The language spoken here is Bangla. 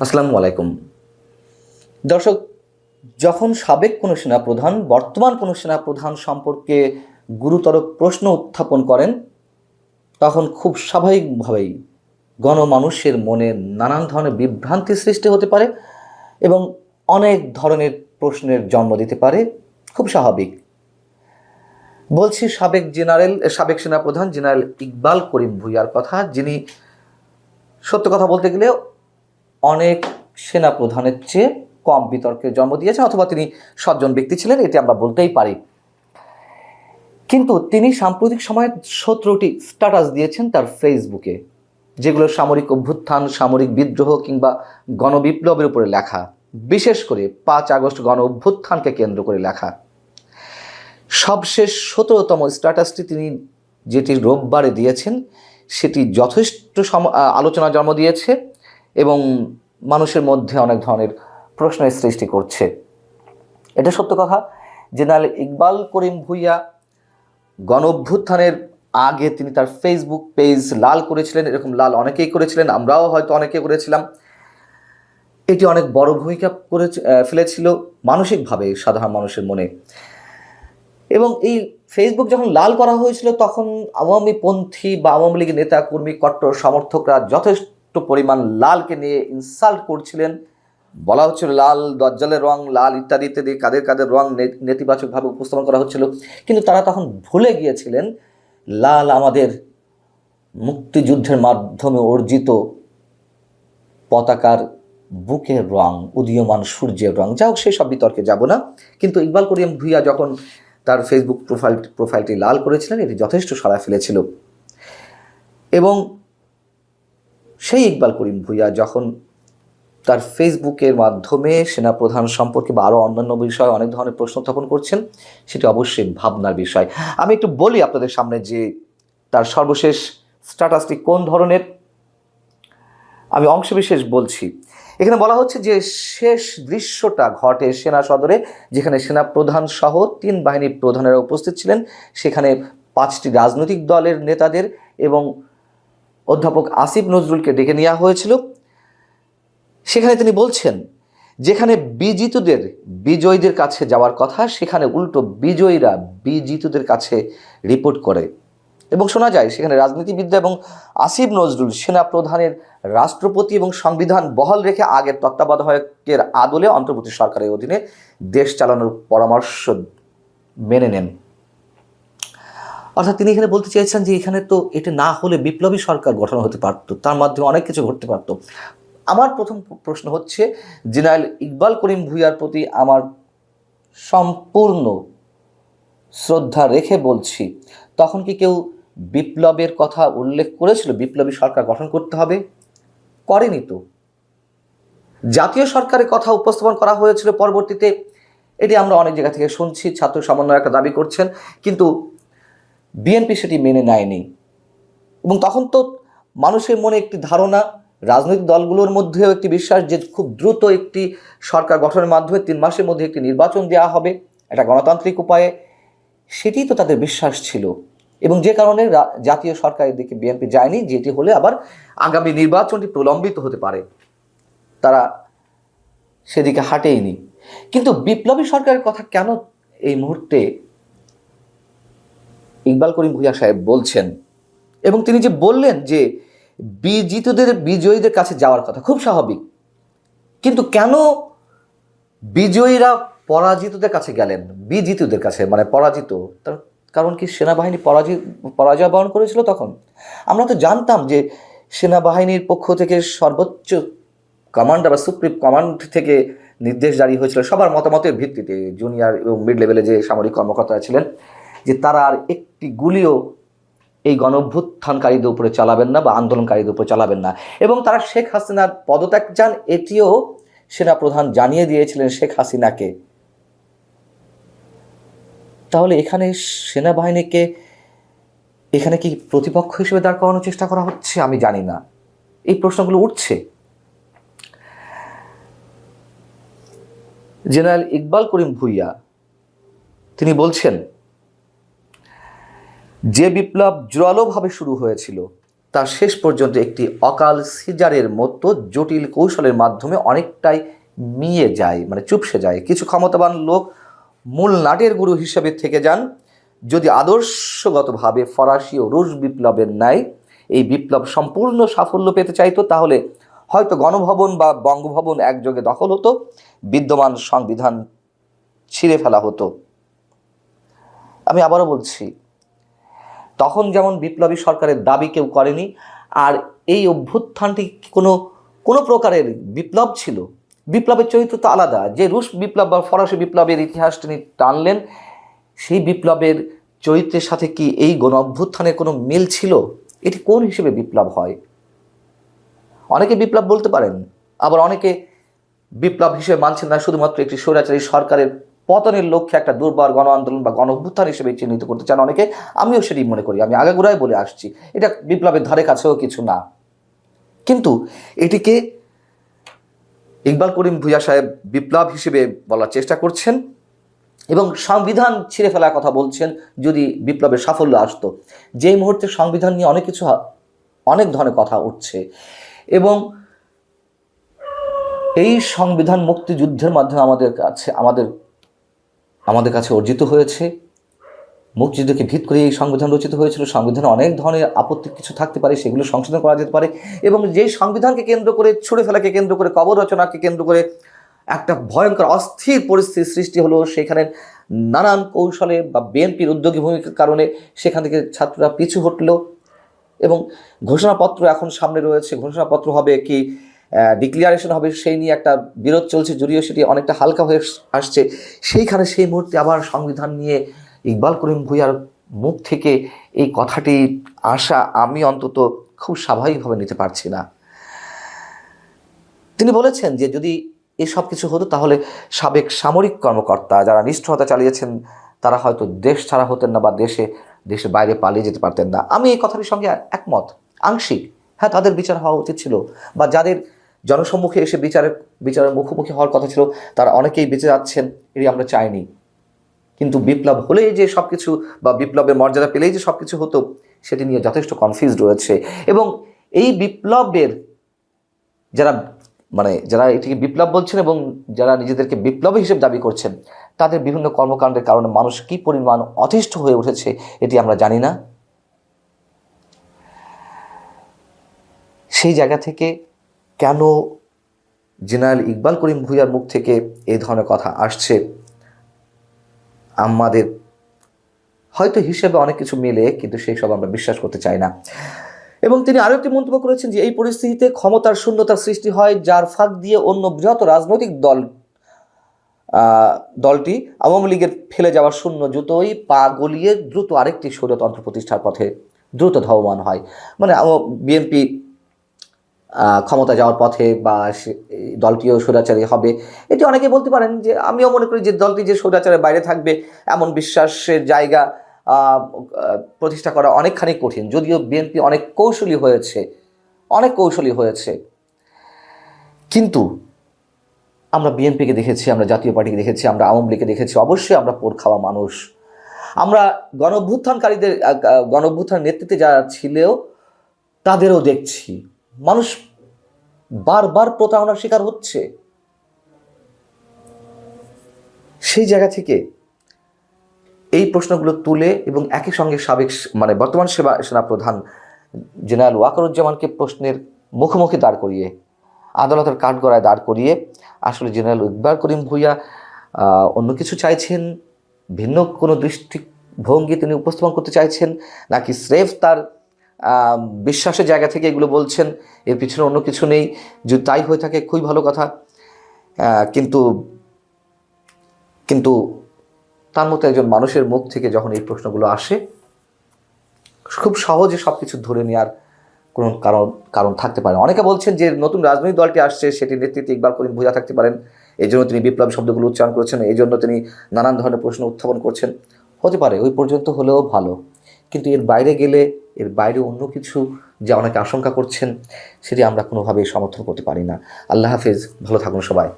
আসসালামু আলাইকুম দর্শক। যখন সাবেক কোনো সেনাপ্রধান বর্তমান কোনো সেনাপ্রধান সম্পর্কে গুরুতর প্রশ্ন উত্থাপন করেন, তখন খুব স্বাভাবিকভাবেই গণমানুষের মনে নানান ধরনের বিভ্রান্তি সৃষ্টি হতে পারে এবং অনেক ধরনের প্রশ্নের জন্ম দিতে পারে। খুব স্বাভাবিক। বলছি সাবেক সেনাপ্রধান জেনারেল ইকবাল করিম ভূঁইয়ার কথা, যিনি সত্য কথা বলতে গেলে অনেক সেনাপ্রধানের চেয়ে কম বিতর্কের জন্ম দিয়েছেন, অথবা তিনি সজ্জন ব্যক্তি ছিলেন, এটি আমরা বলতেই পারি। কিন্তু তিনি সাম্প্রতিক সময়ে 17টি স্ট্যাটাস দিয়েছেন তার ফেসবুকে, যেগুলো সামরিক অভ্যুত্থান, সামরিক বিদ্রোহ কিংবা গণবিপ্লবের উপরে লেখা, বিশেষ করে 5 আগস্ট গণ অভ্যুত্থানকে কেন্দ্র করে লেখা। সবশেষ 17তম স্ট্যাটাসটি তিনি যেটি রোববারে দিয়েছেন, সেটি যথেষ্ট আলোচনা জন্ম দিয়েছে এবং মানুষের মধ্যে অনেক ধরনের প্রশ্নের সৃষ্টি করছে। এটা সত্য কথা। জেনারেল ইকবাল করিম ভূঁইয়া গণ অভ্যুত্থানের আগে তিনি তার ফেসবুক পেজ লাল করেছিলেন। এরকম লাল অনেকেই করেছিলেন, আমরাও হয়তো অনেকে করেছিলাম। এটি অনেক বড় ভূমিকা ফেলেছিল মানসিকভাবে সাধারণ মানুষের মনে। এবং এই ফেসবুক যখন লাল করা হয়েছিল, তখন আওয়ামী পন্থী বা আওয়ামী লীগের নেতা কর্মী কট্টর সমর্থকরা যথেষ্ট পরিমাণ লালকে নিয়ে ইনসাল্ট করছিলেন। বলা হচ্ছিল লাল দজ্জালের রং, লাল ইত্যাদি ইত্যাদি কাদের কাদের রং নেতিবাচকভাবে উপস্থাপন করা হচ্ছিল। কিন্তু তারা তখন ভুলে গিয়েছিলেন লাল আমাদের মুক্তিযুদ্ধের মাধ্যমে অর্জিত পতাকার বুকের রং, উদীয়মান সূর্যের রং। যাই হোক, সেই সব বিতর্কে যাব না। কিন্তু ইকবাল করিম ভূঁইয়া যখন তার ফেসবুক প্রোফাইলটি লাল করেছিলেন, এটি যথেষ্ট সাড়া ফেলেছিল। এবং সেই ইকবাল করিম ভূঁইয়া যখন তার ফেসবুকের মাধ্যমে সেনাপ্রধান সম্পর্কে বা আরও অন্যান্য বিষয়ে অনেক ধরনের প্রশ্ন উত্থাপন করছেন, সেটি অবশ্যই ভাবনার বিষয়। আমি একটু বলি আপনাদের সামনে যে তার সর্বশেষ স্ট্যাটাসটি কোন ধরনের। আমি অংশবিশেষ বলছি। এখানে বলা হচ্ছে যে শেষ দৃশ্যটা ঘটে সেনা সদরে, যেখানে সেনাপ্রধান সহ 3 বাহিনীর প্রধানেরা উপস্থিত ছিলেন। সেখানে 5টি রাজনৈতিক দলের নেতাদের এবং অধ্যাপক আসিফ নজরুলকে ডেকে নেওয়া হয়েছিল। সেখানে তিনি বলছেন, যেখানে বিজয়ীদের কাছে যাওয়ার কথা, সেখানে উল্টো বিজয়ীরা বিজিতদের কাছে রিপোর্ট করে। এবং শোনা যায় সেখানে রাজনীতিবিদ্যা এবং আসিফ নজরুল সেনা প্রধানের রাষ্ট্রপতি এবং সংবিধান বহাল রেখে আগের তত্ত্বাবধায়কের আদলে অন্তর্বর্তী সরকারের অধীনে দেশ চালানোর পরামর্শ মেনে নেন। অর্থাৎ তিনি এখানে বলতে চেয়েছেন যে এখানে তো এটা না হলে বিপ্লবী সরকার গঠন হতে পারত, তার মাধ্যমে অনেক কিছু ঘটতে পারত। আমার প্রথম প্রশ্ন হচ্ছে, জেনারেল ইকবাল করিম ভূঁইয়ার প্রতি আমার সম্পূর্ণ শ্রদ্ধা রেখে বলছি, তখন কি কেউ বিপ্লবের কথা উল্লেখ করেছিল? বিপ্লবী সরকার গঠন করতে হবে? করেনি তো। জাতীয় সরকারের কথা উপস্থাপন করা হয়েছিল পরবর্তীতে, এটি আমরা অনেক জায়গা থেকে শুনছি। ছাত্র সমন্বয় একটা দাবি করছেন, কিন্তু বিএনপি সেটি মেনে নেয়নি। এবং তখন তো মানুষের মনে একটি ধারণা, রাজনৈতিক দলগুলোর মধ্যেও একটি বিশ্বাস যে খুব দ্রুত একটি সরকার গঠনের মাধ্যমে 3 মাসের মধ্যে একটি নির্বাচন দেওয়া হবে, একটা গণতান্ত্রিক উপায়ে। সেটি তো তাদের বিশ্বাস ছিল, এবং যে কারণে জাতীয় সরকারের দিকে বিএনপি যায়নি, যেটি হলে আবার আগামী নির্বাচনটি প্রলম্বিত হতে পারে। তারা সেদিকে হাঁটেইনি। কিন্তু বিপ্লবী সরকারের কথা কেন এই মুহূর্তে ইকবাল করিম ভূঁইয়া সাহেব বলছেন? এবং তিনি যে বললেন যে বিজয়ীদের কাছে যাওয়ার কথা, খুব স্বাভাবিক। কিন্তু কেন বিজয়ীরা পরাজিতদের কাছে গেলেন? বিজিতদের কাছে মানে পরাজিত, তার কারণ কি সেনাবাহিনী পরাজয় বরণ করেছিল তখন? আমরা তো জানতাম যে সেনাবাহিনীর পক্ষ থেকে সর্বোচ্চ কমান্ডার বা সুপ্রিম কমান্ড থেকে নির্দেশ জারি হয়েছিল সবার মতামতের ভিত্তিতে, জুনিয়র এবং মিড লেভেলে যে সামরিক কর্মকর্তারা ছিলেন, যে তারা আর একটি গুলিও এই গণঅভ্যুত্থানকারীদের উপরে চালাবেন না বা আন্দোলনকারীদের উপরে চালাবেন না। এবং তারা শেখ হাসিনার পদত্যাগ চান, এটিও সেনাপ্রধান জানিয়ে দিয়েছিলেন শেখ হাসিনাকে। তাহলে এখানে সেনাবাহিনীকে এখানে কি প্রতিপক্ষ হিসেবে দাঁড় করানোর চেষ্টা করা হচ্ছে? আমি জানি না, এই প্রশ্নগুলো উঠছে। জেনারেল ইকবাল করিম ভূঁইয়া তিনি বলছেন, যে বিপ্লব জোরালোভাবে শুরু হয়েছিল তা শেষ পর্যন্ত একটি অকাল সিজারের মতো জটিল কৌশলের মাধ্যমে অনেকটাই মিয়ে যায়, মানে চুপসে যায়। কিছু ক্ষমতাবান লোক মূল নাটের গুরু হিসেবে থেকে যান। যদি আদর্শগতভাবে ফরাসি ও রুশ বিপ্লবের ন্যায় এই বিপ্লব সম্পূর্ণ সাফল্য পেতে চাইতো, তাহলে হয়তো গণভবন বা বঙ্গভবন একযোগে দখল হতো, বিদ্যমান সংবিধান ছিঁড়ে ফেলা হতো। আমি আবারও বলছি, তখন যেমন বিপ্লবী সরকারের দাবি কেউ করেনি, আর এই অভ্যুত্থানটি কোনো প্রকারের বিপ্লব ছিল। বিপ্লবের চরিত্র তো আলাদা। যে রুশ বিপ্লব বা ফরাসি বিপ্লবের ইতিহাস তিনি টানলেন, সেই বিপ্লবের চরিত্রের সাথে কি এই গণ অভ্যুত্থানের কোনো মিল ছিল? এটি কোন হিসেবে বিপ্লব হয়? অনেকে বিপ্লব বলতে পারেন, আবার অনেকে বিপ্লব হিসেবে মানছেন না, শুধুমাত্র একটি স্বৈরাচারী সরকারের পতনের লক্ষ্যে একটা দুর্বার গণ আন্দোলন বা গণ অভ্যুত্থান হিসেবে চিহ্নিত করতে চান অনেকে। আমিও সেটি মনে করি। আমি আগাগোড়ায় বলে আসছি, এটা বিপ্লবের ধারে কাছেও কিছু না। কিন্তু এটিকে ইকবাল করিম ভূঁইয়া সাহেব বিপ্লব হিসেবে বলার চেষ্টা করছেন এবং সংবিধান ছিঁড়ে ফেলার কথা বলছেন যদি বিপ্লবের সাফল্য আসতো। যেই মুহূর্তে সংবিধান নিয়ে অনেক ধরনের কথা উঠছে এবং এই সংবিধান মুক্তিযুদ্ধের মাধ্যমে আমাদের কাছে অর্জিত হয়েছে। মুক্তিযুদ্ধকে ভিত করে এই সংবিধান রচিত হয়েছিল। সংবিধানে অনেক ধরনের আপত্তি কিছু থাকতে পারে, সেগুলো সংশোধন করা যেতে পারে এবং যেই সংবিধানকে কেন্দ্র করে, ছুঁড়ে ফেলাকে কেন্দ্র করে, কবর রচনাকে কেন্দ্র করে একটা ভয়ঙ্কর অস্থির পরিস্থিতির সৃষ্টি হলো। সেখানে নানান কৌশলে বা বিএনপির উদ্যোগী ভূমিকার কারণে সেখান থেকে ছাত্ররা পিছু হটলো এবং ঘোষণাপত্র এখন সামনে রয়েছে। ঘোষণাপত্র হবে কি ডিক্লিয়ারেশন হবে, সেই নিয়ে একটা বিরোধ চলছে, যদিও সেটি অনেকটা হালকা হয়ে আসছে। সেই মুহূর্তে আবার সংবিধান নিয়ে ইকবাল করিম ভূঁইয়ার মুখ থেকে এই কথাটি আসা আমি অন্তত খুব স্বাভাবিকভাবে নিতে পারছি না। তিনি বলেছেন যে যদি এসব কিছু হতো তাহলে সাবেক সামরিক কর্মকর্তা যারা নিষ্ঠুরতা চালিয়েছেন তারা হয়তো দেশ ছাড়া হতেন না বা দেশের বাইরে পালিয়ে যেতে পারতেন না। আমি এই কথাটির সঙ্গে একমত, আংশিক। হ্যাঁ, তাদের বিচার হওয়া উচিত ছিল, বা যাদের জনসম্মুখে এসে বিচারের মুখোমুখি হওয়ার কথা ছিল তারা অনেকেই বেঁচে যাচ্ছেন, এটি আমরা চাইনি। কিন্তু বিপ্লব হলেই যে সব কিছু, বা বিপ্লবের মর্যাদা পেলেই যে সব কিছু হতো, সেটি নিয়ে যথেষ্ট কনফিউজড রয়েছে। এবং এই বিপ্লবের যারা এটিকে বিপ্লব বলছেন এবং যারা নিজেদেরকে বিপ্লবী হিসেবে দাবি করছেন, তাদের বিভিন্ন কর্মকাণ্ডের কারণে মানুষ কি পরিমাণ অতিষ্ঠ হয়ে উঠেছে এটি আমরা জানি না। সেই জায়গা থেকে কেন জেনারেল ইকবাল করিম ভূঁইয়ার মুখ থেকে এই ধরনের কথা আসছে, আমাদের হয়তো হিসেবে অনেক কিছু মেলে, কিন্তু সেই সব আমরা বিশ্বাস করতে চাই না। এবং তিনি আরও একটি মন্তব্য করেছেন যে এই পরিস্থিতিতে ক্ষমতার শূন্যতার সৃষ্টি হয়, যার ফাঁক দিয়ে অন্য বৃহৎ রাজনৈতিক দলটি আওয়ামী লীগের ফেলে যাওয়া শূন্য জুতোই পা গলিয়ে দ্রুত আরেকটি স্বৈরতন্ত্র প্রতিষ্ঠার পথে দ্রুত ধাবমান হয়। মানে বিএনপি ক্ষমতা যাওয়ার পথে বা দলটিও স্বৈরাচারী হবে, এটি অনেকে বলতে পারেন। যে আমিও মনে করি যে দলটি যে স্বৈরাচারের বাইরে থাকবে এমন বিশ্বাসের জায়গা প্রতিষ্ঠা করা অনেকখানি কঠিন, যদিও বিএনপি অনেক কৌশলী হয়েছে। কিন্তু আমরা বিএনপিকে দেখেছি, আমরা জাতীয় পার্টিকে দেখেছি, আমরা আওয়ামী লীগকে দেখেছি। অবশ্যই আমরা পোড় খাওয়া মানুষ। আমরা গণ অভ্যুত্থান নেতৃত্বে যারা ছিল তাদেরও দেখছি। মানুষ বারবার প্রতারণার শিকার হচ্ছে। সেই জায়গা থেকে এই প্রশ্নগুলো তুলে এবং একই সঙ্গে বর্তমান সেনাপ্রধান জেনারেল ওয়াকারুজ্জামানকে প্রশ্নের মুখোমুখি দাঁড় করিয়ে, আদালতের কাঠগড়ায় দাঁড় করিয়ে আসলে জেনারেল ইকবাল করিম ভূঁইয়া অন্য কিছু চাইছেন, ভিন্ন কোনো দৃষ্টিভঙ্গি তিনি উপস্থাপন করতে চাইছেন, নাকি স্রেফ তার বিশ্বাসের জায়গা থেকে এগুলো বলছেন, এর পিছনে অন্য কিছু নেই। যদি তাই হয়ে থাকে খুবই ভালো কথা। কিন্তু তার মতো একজন মানুষের মুখ থেকে যখন এই প্রশ্নগুলো আসে, খুব সহজে সব কিছু ধরে নেওয়ার কোনো কারণ থাকতে পারে। অনেকে বলছেন যে নতুন রাজনৈতিক দলটি আসছে, সেটি নেতৃত্বে ইকবাল করিম ভূঁইয়া থাকতে পারেন, এই জন্য তিনি বিপ্লবী শব্দগুলো উচ্চারণ করেছেন, এই জন্য তিনি নানান ধরনের প্রশ্ন উত্থাপন করছেন। হতে পারে, ওই পর্যন্ত হলেও ভালো। কিন্তু এর বাইরে অন্য কিছু যা অনেকে আশঙ্কা করছেন, সেটি আমরা কোনোভাবেই সমর্থন করতে পারি না। আল্লাহ হাফেজ, ভালো থাকুন সবাই।